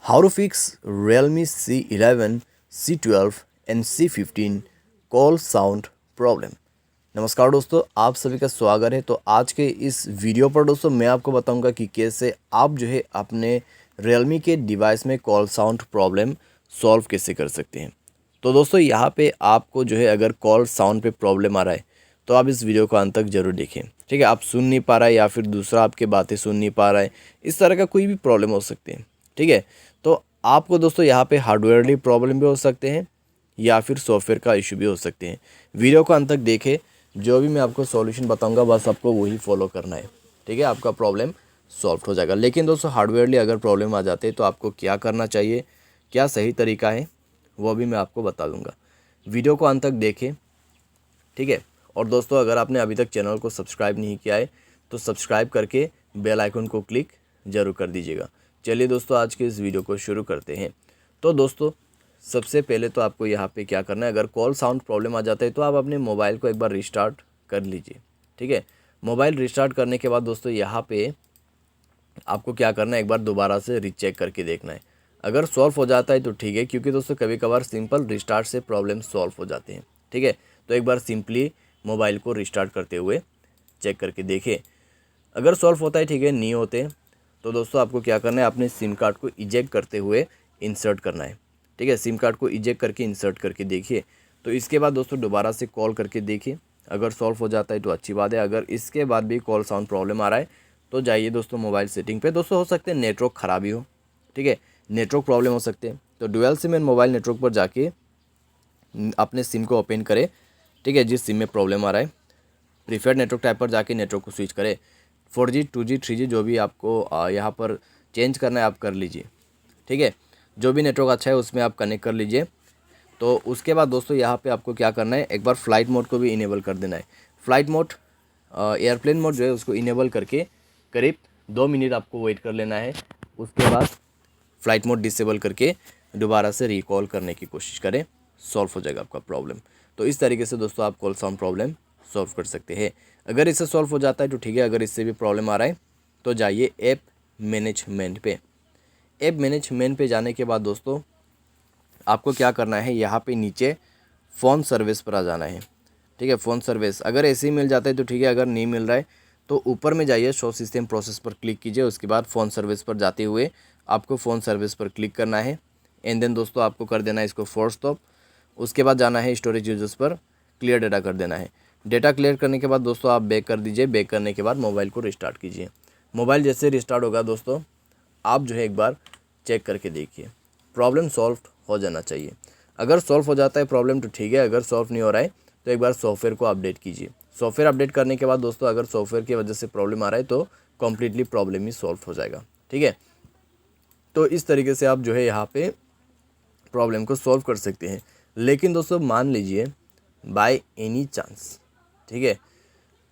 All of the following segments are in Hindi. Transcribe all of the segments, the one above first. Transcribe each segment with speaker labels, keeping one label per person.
Speaker 1: How to fix Realme C11, C12 and C15 call sound problem. नमस्कार दोस्तों, आप सभी का स्वागत है। तो आज के इस वीडियो पर दोस्तों मैं आपको बताऊंगा कि कैसे आप जो है अपने Realme के डिवाइस में कॉल साउंड प्रॉब्लम सॉल्व कैसे कर सकते हैं। तो दोस्तों यहाँ पे आपको जो है अगर कॉल साउंड पे प्रॉब्लम आ रहा है तो आप इस वीडियो को अंत तक जरूर देखें। ठीक है, आप सुन नहीं पा रहा है या फिर दूसरा आपके बातें सुन नहीं पा रहा है, इस तरह का कोई भी प्रॉब्लम हो सकते हैं। ठीक है, तो आपको दोस्तों यहाँ पे हार्डवेयरली प्रॉब्लम भी हो सकते हैं या फिर सॉफ्टवेयर का इशू भी हो सकते हैं। वीडियो को अंत तक देखें, जो भी मैं आपको सॉल्यूशन बताऊंगा बस आपको वही फॉलो करना है। ठीक है, आपका प्रॉब्लम सॉल्व हो जाएगा। लेकिन दोस्तों हार्डवेयरली अगर प्रॉब्लम आ जाते हैं तो आपको क्या करना चाहिए, क्या सही तरीका है, वो भी मैं आपको बता दूंगा। वीडियो को अंत तक देखें। ठीक है, और दोस्तों अगर आपने अभी तक चैनल को सब्सक्राइब नहीं किया है तो सब्सक्राइब करके बेल आइकन को क्लिक ज़रूर कर दीजिएगा। चलिए दोस्तों आज के इस वीडियो को शुरू करते हैं। तो दोस्तों सबसे पहले तो आपको यहाँ पे क्या करना है, अगर कॉल साउंड प्रॉब्लम आ जाता है तो आप अपने मोबाइल को एक बार रिस्टार्ट कर लीजिए। ठीक है, मोबाइल रिस्टार्ट करने के बाद दोस्तों यहाँ पे आपको क्या करना है, एक बार दोबारा से रीचेक करके देखना है। अगर सॉल्व हो जाता है तो ठीक है, क्योंकि दोस्तों कभी कभार सिंपल रिस्टार्ट से प्रॉब्लम सॉल्व हो जाते हैं। ठीक है, तो एक बार सिंपली मोबाइल को रिस्टार्ट करते हुए चेक करके देखें। अगर सॉल्व होता है ठीक है, नहीं होते तो दोस्तों आपको क्या करना है, अपने सिम कार्ड को इजेक्ट करते हुए इंसर्ट करना है। ठीक है, सिम कार्ड को इजेक्ट करके इंसर्ट करके देखिए। तो इसके बाद दोस्तों दोबारा से कॉल करके देखिए, अगर सॉल्व हो जाता है तो अच्छी बात है। अगर इसके बाद भी कॉल साउंड प्रॉब्लम आ रहा है तो जाइए दोस्तों मोबाइल सेटिंग पे। दोस्तों हो सकते हैं नेटवर्क ख़राबी हो, ठीक है, नेटवर्क प्रॉब्लम हो सकते हैं। तो dual SIM and mobile network पर जाके अपने सिम को ओपन करें। ठीक है, जिस सिम में प्रॉब्लम आ रहा है प्रीफर्ड नेटवर्क टाइप पर जाके नेटवर्क को स्विच करें। 4G 2G 3G जो भी आपको यहाँ पर चेंज करना है आप कर लीजिए। ठीक है, जो भी नेटवर्क अच्छा है उसमें आप कनेक्ट कर लीजिए। तो उसके बाद दोस्तों यहाँ पे आपको क्या करना है, एक बार फ्लाइट मोड को भी इनेबल कर देना है। फ्लाइट मोड एयरप्लेन मोड जो है उसको इनेबल करके करीब 2 मिनट आपको वेट कर लेना है। उसके बाद फ्लाइट मोड डिसेबल करके दोबारा से रिकॉल करने की कोशिश करें, सॉल्व हो जाएगा आपका प्रॉब्लम। तो इस तरीके से दोस्तों आप कॉल साउंड प्रॉब्लम सॉल्व कर सकते हैं। अगर इससे सॉल्व हो जाता है तो ठीक है, अगर इससे भी प्रॉब्लम आ रहा है तो जाइए ऐप मैनेजमेंट पे। ऐप मैनेजमेंट पे जाने के बाद दोस्तों आपको क्या करना है, यहाँ पे नीचे फ़ोन सर्विस पर आ जाना है। ठीक है, फ़ोन सर्विस अगर ऐसे ही मिल जाता है तो ठीक है, अगर नहीं मिल रहा है तो ऊपर में जाइए, शो सिस्टम प्रोसेस पर क्लिक कीजिए। उसके बाद फ़ोन सर्विस पर जाते हुए आपको फ़ोन सर्विस पर क्लिक करना है। एंड देन दोस्तों आपको कर देना है इसको फोर्स स्टॉप। उसके बाद जाना है स्टोरेज यूजर्स पर, क्लियर डेटा कर देना है। डेटा क्लियर करने के बाद दोस्तों आप बैक कर दीजिए। बैक करने के बाद मोबाइल को रिस्टार्ट कीजिए। मोबाइल जैसे रिस्टार्ट होगा दोस्तों आप जो है एक बार चेक करके देखिए, प्रॉब्लम सॉल्व हो जाना चाहिए। अगर सॉल्व हो जाता है प्रॉब्लम तो ठीक है, अगर सॉल्व नहीं हो रहा है तो एक बार सॉफ्टवेयर को अपडेट कीजिए। सॉफ्टवेयर अपडेट करने के बाद दोस्तों अगर सॉफ्टवेयर की वजह से प्रॉब्लम आ रहा है तो कम्प्लीटली प्रॉब्लम ही सॉल्व हो जाएगा। ठीक है, तो इस तरीके से आप जो है यहाँ पे प्रॉब्लम को सॉल्व कर सकते हैं। लेकिन दोस्तों मान लीजिए बाय एनी चांस, ठीक है,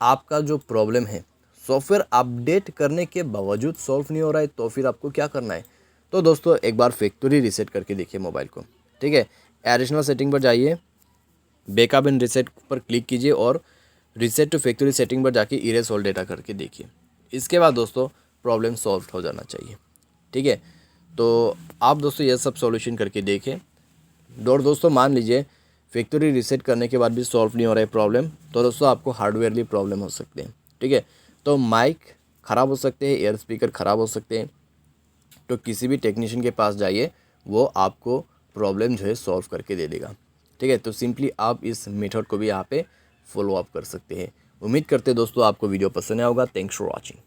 Speaker 1: आपका जो प्रॉब्लम है सॉफ्टवेयर अपडेट करने के बावजूद सॉल्व नहीं हो रहा है तो फिर आपको क्या करना है, तो दोस्तों एक बार फैक्ट्री रीसेट करके देखिए मोबाइल को। ठीक है, एडिशनल सेटिंग पर जाइए, बैकअप एंड रीसेट पर क्लिक कीजिए और रीसेट टू फैक्ट्री सेटिंग पर जाके इरेज ऑल डेटा करके देखिए। इसके बाद दोस्तों प्रॉब्लम सॉल्व हो जाना चाहिए। ठीक है, तो आप दोस्तों ये सब सॉल्यूशन करके देखें। और दोस्तों मान लीजिए फैक्ट्री रीसेट करने के बाद भी सॉल्व नहीं हो रहा है प्रॉब्लम, तो दोस्तों आपको हार्डवेयरली प्रॉब्लम हो सकते हैं। ठीक है, तो माइक ख़राब हो सकते हैं, एयर स्पीकर ख़राब हो सकते हैं, तो किसी भी टेक्नीशियन के पास जाइए, वो आपको प्रॉब्लम जो है सॉल्व करके दे देगा। ठीक है, तो सिंपली आप इस मेथड को भी यहाँ पे फॉलो अप कर सकते हैं। उम्मीद करते हैं दोस्तों आपको वीडियो पसंद आया होगा। Thanks for watching.